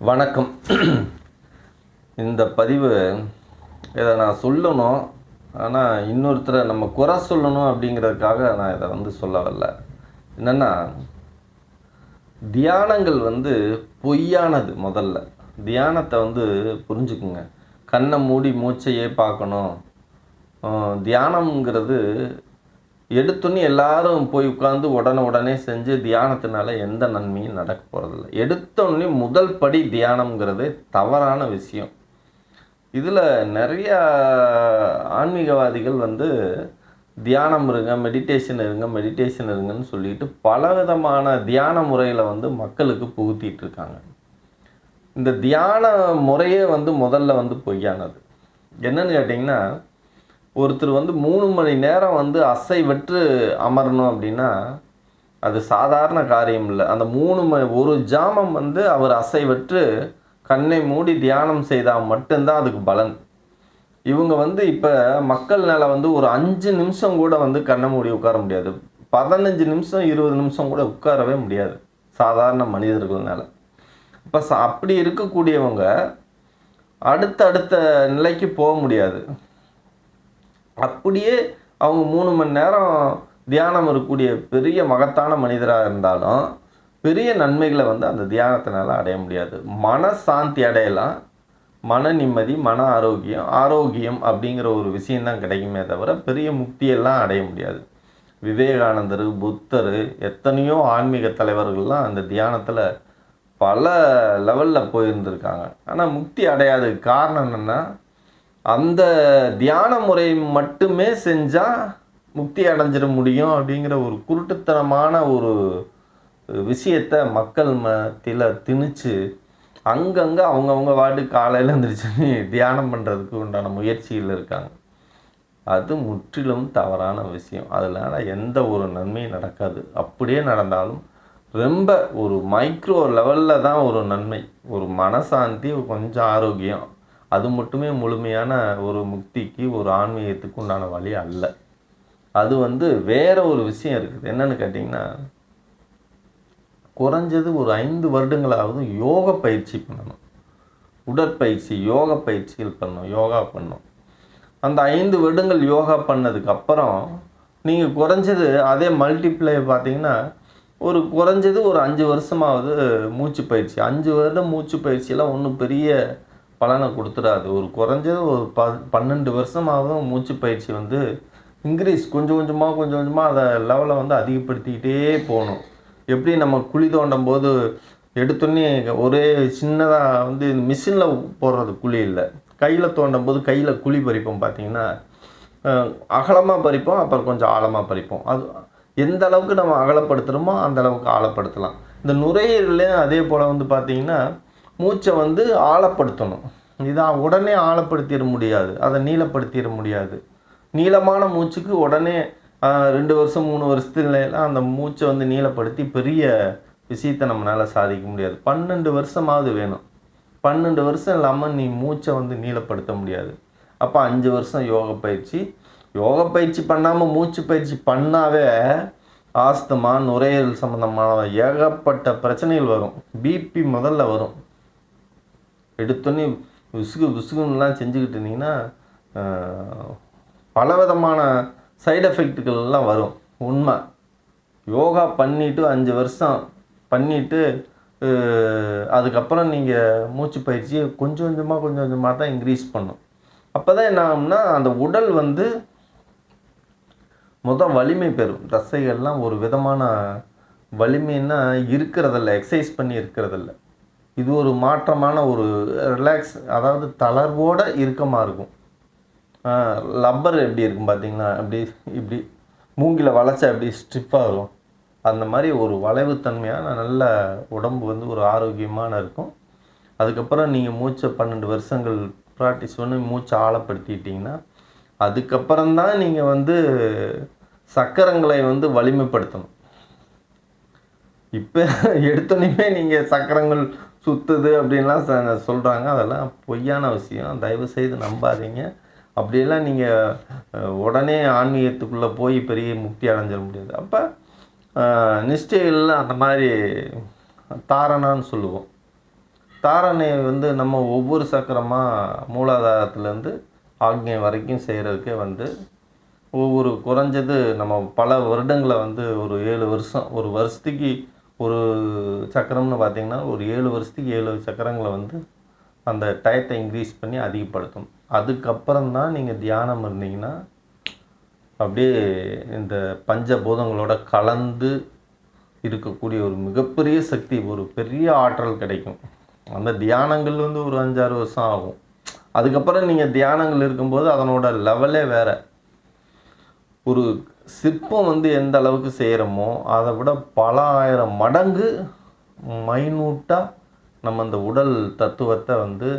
வணக்கம். இந்த பதிவு இதை நான் சொல்லணும். ஆனால் இன்னொருத்தரை நம்ம குறை சொல்லணும் அப்படிங்கிறதுக்காக நான் இதை சொல்ல வரல. என்னென்னா, தியானங்கள் பொய்யானது. முதல்ல தியானத்தை புரிஞ்சுக்குங்க. கண்ணை மூடி மூச்சையே பார்க்கணும். தியானம்ங்கிறது எடுத்தோன்னே எல்லாரும் போய் உட்காந்து உடனே செஞ்சு தியானத்தினால எந்த நன்மையும் நடக்க போகிறதில்ல. எடுத்தோடனே முதல் படி தியானம்ங்கிறது தவறான விஷயம். இதில் நிறையா ஆன்மீகவாதிகள் தியானம் இருங்க, மெடிடேஷன் இருங்கன்னு சொல்லிட்டு பலவிதமான தியான முறையில் மக்களுக்கு புகுத்திட்டு இருக்காங்க. இந்த தியான முறையே முதல்ல பொய்யானது. என்னன்னு கேட்டிங்கன்னா, ஒருத்தர் 3 மணி நேரம் அசைவற்று அமரணும் அப்படின்னா அது சாதாரண காரியம் இல்லை. அந்த ஒரு ஜாமம் அவர் அசைவற்று கண்ணை மூடி தியானம் செய்தால் மட்டும்தான் அதுக்கு பலன். இவங்க இப்போ மக்கள்னால ஒரு 5 நிமிஷம் கூட கண்ணை மூடி உட்கார முடியாது. 15 நிமிஷம் 20 நிமிஷம் கூட உட்காரவே முடியாது சாதாரண மனிதர்கள்னால. இப்போ அப்படி இருக்கக்கூடியவங்க அடுத்த நிலைக்கு போக முடியாது. அப்படியே அவங்க 3 மணி நேரம் தியானம் இருக்கக்கூடிய பெரிய மகத்தான மனிதராக இருந்தாலும் பெரிய நன்மைகளை அந்த தியானத்தினால அடைய முடியாது. மனசாந்தி அடையலாம், மன நிம்மதி, மன ஆரோக்கியம் அப்படிங்கிற ஒரு விஷயந்தான் கிடைக்குமே தவிர பெரிய முக்தியெல்லாம் அடைய முடியாது. விவேகானந்தர், புத்தர், எத்தனையோ ஆன்மீக தலைவர்கள்லாம் அந்த தியானத்தில் பல லெவலில் போயிருந்திருக்காங்க. ஆனால் முக்தி அடையாததுக்கு காரணம் என்னென்னா, அந்த தியான முறை மட்டுமே செஞ்சால் முக்தி அடைஞ்சிட முடியும் அப்படிங்கிற ஒரு குருட்டுத்தனமான ஒரு விஷயத்தை மக்கள் மத்தியில் திணிச்சு அங்கங்கே அவங்கவுங்க வாட்டு காலையில் எழுந்திரிச்சு தியானம் பண்ணுறதுக்கு உண்டான முயற்சியில் இருக்காங்க. அது முற்றிலும் தவறான விஷயம். அதனால் எந்த ஒரு நன்மையும் நடக்காது. அப்படியே நடந்தாலும் ரொம்ப ஒரு மைக்ரோ லெவலில் தான் ஒரு நன்மை. ஒரு மனசாந்தி, கொஞ்சம் ஆரோக்கியம், அது மட்டுமே முழுமையான ஒரு முக்திக்கு, ஒரு ஆன்மீகத்துக்கு உண்டான வழி அல்ல. அது வேற ஒரு விஷயம் இருக்குது. என்னன்னு கேட்டிங்கன்னா, குறைஞ்சது ஒரு 5 வருடங்களாவது யோக பயிற்சி பண்ணணும். உடற்பயிற்சி, யோக பயிற்சிகள் பண்ணணும், யோகா பண்ணணும். அந்த 5 வருடங்கள் யோகா பண்ணதுக்கப்புறம் நீங்கள் குறைஞ்சது அதே மல்டிப்ளை பார்த்தீங்கன்னா குறைஞ்சது ஒரு 5 வருஷமாவது மூச்சு பயிற்சி. 5 வருடம் மூச்சு பயிற்சியெல்லாம் ஒன்றும் பெரிய பலனை கொடுத்துடாது. குறைஞ்சது ஒரு 12 வருஷமாவது மூச்சு பயிற்சி இன்க்ரீஸ் கொஞ்சம் கொஞ்சமாக அதை லெவலை அதிகப்படுத்திக்கிட்டே போகணும். எப்படி நம்ம குழி தோண்டும் போது எடுத்தோடனே ஒரே சின்னதாக மிஷினில் போடுறது குழி இல்லை, கையில் தோண்டும் போது கையில் குழி பறிப்போம். பார்த்திங்கன்னா அகலமாக பறிப்போம், அப்புறம் கொஞ்சம் ஆழமாக பறிப்போம். அது எந்த அளவுக்கு நம்ம அகலப்படுத்துகிறோமோ அந்த அளவுக்கு ஆழப்படுத்தலாம். இந்த நுரையீரலையும் அதே போல் பார்த்திங்கன்னா மூச்சை ஆழப்படுத்தணும். இதான் உடனே ஆழப்படுத்திட முடியாது, அதை நீளப்படுத்திட முடியாது. நீளமான மூச்சுக்கு உடனே 2 வருஷம் 3 வருஷத்துலாம் அந்த மூச்சை நீளப்படுத்தி பெரிய விஷயத்தை நம்மளால் சாதிக்க முடியாது. 12 வருஷமாவது வேணும். 12 வருஷம் இல்லாமல் நீ மூச்சை நீளப்படுத்த முடியாது. அப்போ 5 வருஷம் யோக பயிற்சி பண்ணாமல் மூச்சு பயிற்சி பண்ணாவே ஆஸ்துமா, நுரையீரல் சம்மந்தமான ஏகப்பட்ட பிரச்சனைகள் வரும். பிபி முதல்ல வரும். எடுத்தோன்னே விசுகுன்னெலாம் செஞ்சுக்கிட்டு இருந்தீங்கன்னா பலவிதமான சைடு எஃபெக்ட்டுகள்லாம் வரும். உண்மை. யோகா பண்ணிவிட்டு 5 வருஷம் பண்ணிவிட்டு அதுக்கப்புறம் நீங்கள் மூச்சு பயிற்சியை கொஞ்சம் கொஞ்சமாக தான் இன்க்ரீஸ் பண்ணும். அப்போ தான் என்ன ஆகும்னா, அந்த உடல் வலிமை பெறும். தசைகள்லாம் ஒரு விதமான வலிமைன்னா இருக்கிறதில்ல, எக்ஸசைஸ் பண்ணி இருக்கிறதில்ல. இது ஒரு மாற்றமான ஒரு ரிலாக்ஸ், அதாவது தளர்வோடு இறுக்கமாக இருக்கும். லப்பர் எப்படி இருக்கும் பார்த்திங்கன்னா, இப்படி மூங்கில் வளைச்சா எப்படி ஸ்ட்ரிப்பாக வரும், அந்த மாதிரி ஒரு வளைவுத்தன்மையான நல்ல உடம்பு ஒரு ஆரோக்கியமான இருக்கும். அதுக்கப்புறம் நீங்கள் மூச்சை 12 வருஷங்கள் ப்ராக்டிஸ் பண்ணி மூச்சை ஆழப்படுத்திட்டிங்கன்னா அதுக்கப்புறம்தான் நீங்கள் சக்கரங்களை வலிமைப்படுத்தணும். இப்போ எடுத்தோன்னே நீங்கள் சக்கரங்கள் சுற்றுது அப்படின்லாம் சொல்கிறாங்க. அதெல்லாம் பொய்யான விஷயம். தயவு செய்து நம்பாதீங்க. அப்படியெல்லாம் நீங்கள் உடனே ஆன்மீகத்துக்குள்ளே போய் பெரிய முக்தி அடைஞ்சிட முடியாது. அப்போ நிஷ்டைகளில் அந்த மாதிரி தாரணான்னு சொல்லுவோம். தாரணை வந்து நம்ம ஒவ்வொரு சக்கரமாக மூலாதாரத்துலேருந்து ஆக்ஞை வரைக்கும் செய்கிறதுக்கே வந்து ஒவ்வொரு குறைஞ்சது நம்ம பல வருடங்களை வந்து ஒரு 7 வருஷம், ஒரு வருஷத்துக்கு ஒரு சக்கரம்னு பார்த்திங்கன்னா ஒரு 7 வருஷத்துக்கு 7 சக்கரங்களை வந்து அந்த டயத்தை இன்க்ரீஸ் பண்ணி அதிகப்படுத்தும். அதுக்கப்புறம் தான் நீங்கள் தியானம் இருந்தீங்கன்னா அப்படியே இந்த பஞ்சபூதங்களோட கலந்து இருக்கக்கூடிய ஒரு மிகப்பெரிய சக்தி, ஒரு பெரிய ஆற்றல் கிடைக்கும். அந்த தியானங்கள் வந்து ஒரு 5-6 வருஷம் ஆகும். அதுக்கப்புறம் நீங்கள் தியானங்கள் இருக்கும்போது அதனோட லெவலே வேறு. ஒரு சிற்பம் வந்து எந்த அளவுக்கு செய்கிறோமோ அதை விட பல ஆயிரம் மடங்கு மைனூட்டாக நம்ம அந்த உடல் தத்துவத்தை வந்து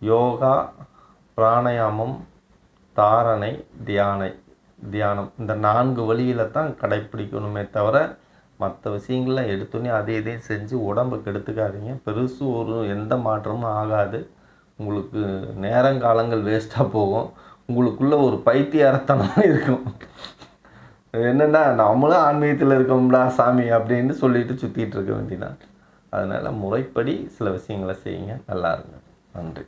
யோகா, பிராணாயாமம், தாரணை, தியானம் இந்த 4 வழியில் தான் கடைப்பிடிக்கணுமே தவிர மற்ற விஷயங்கள்லாம் எடுத்தோன்னே அதே இதையும் செஞ்சு உடம்புக்கு எடுத்துக்காதீங்க. பெருசு ஒரு எந்த மாற்றமும் ஆகாது. உங்களுக்கு நேரங்காலங்கள் வேஸ்ட்டாக போகும். உங்களுக்குள்ளே ஒரு பைத்தியத்தனம் இருக்கும். என்னென்னா நம்மளும் ஆன்மீகத்தில் இருக்கோம்டா சாமி அப்படின்னு சொல்லிட்டு சுற்றிட்டு இருக்க வேண்டியதான். அதனால் முறைப்படி சில விஷயங்களை செய்யுங்க. நல்லா இருங்க. நன்றி.